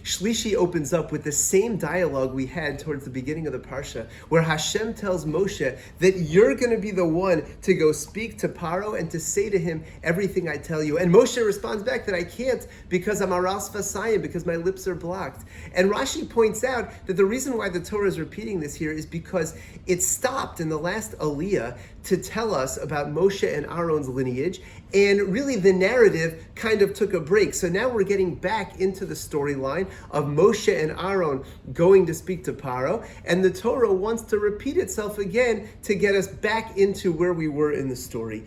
Shlishi opens up with the same dialogue we had towards the beginning of the Parsha, where Hashem tells Moshe that you're going to be the one to go speak to Paro and to say to him everything I tell you. And Moshe responds back that I can't because I'm aral sfasayim, because my lips are blocked. And Rashi points out that the reason why the Torah is repeating this here is because it stopped in the last Aliyah to tell us about Moshe and Aaron's lineage, and really the narrative kind of took a break. So now we're getting back into the storyline of Moshe and Aaron going to speak to Paro, and the Torah wants to repeat itself again to get us back into where we were in the story.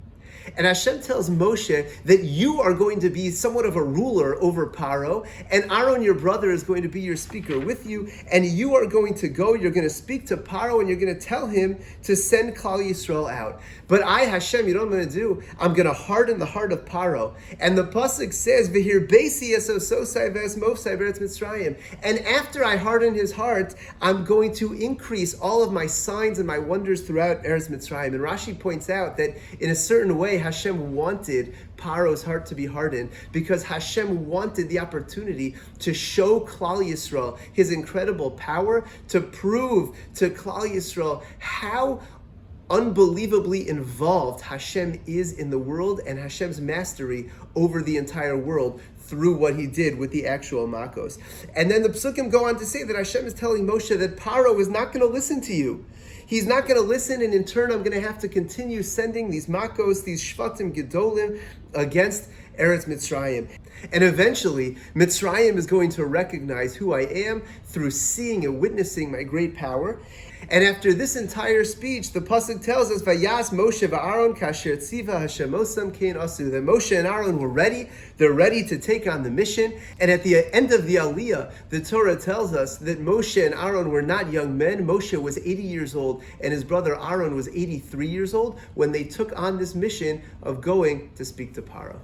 And Hashem tells Moshe that you are going to be somewhat of a ruler over Paro, and Aaron, your brother, is going to be your speaker with you, and you are going to go, you're going to speak to Paro, and you're going to tell him to send Klal Yisrael out. But I, Hashem, you know what I'm going to do? I'm going to harden the heart of Paro. And the pasuk says, V'hir beisi esososai v'esmofsai b'eretz Mitzrayim. And after I harden his heart, I'm going to increase all of my signs and my wonders throughout Eretz Mitzrayim. And Rashi points out that in a certain way, Hashem wanted Paro's heart to be hardened because Hashem wanted the opportunity to show Klal Yisrael his incredible power, to prove to Klal Yisrael how unbelievably involved Hashem is in the world and Hashem's mastery over the entire world through what he did with the actual Makos. And then the Psukim go on to say that Hashem is telling Moshe that Paro is not going to listen to you. He's not going to listen, and in turn I'm going to have to continue sending these Makos, these Shvatim Gedolim against Eretz Mitzrayim. And eventually, Mitzrayim is going to recognize who I am through seeing and witnessing my great power. And after this entire speech, the pasuk tells us, "Vayas Moshe va'Aaron kasher tziva Hashem osam kein asu." That Moshe and Aaron were ready. They're ready to take on the mission. And at the end of the Aliyah, the Torah tells us that Moshe and Aaron were not young men. Moshe was 80 years old, and his brother Aaron was 83 years old when they took on this mission of going to speak to Paro.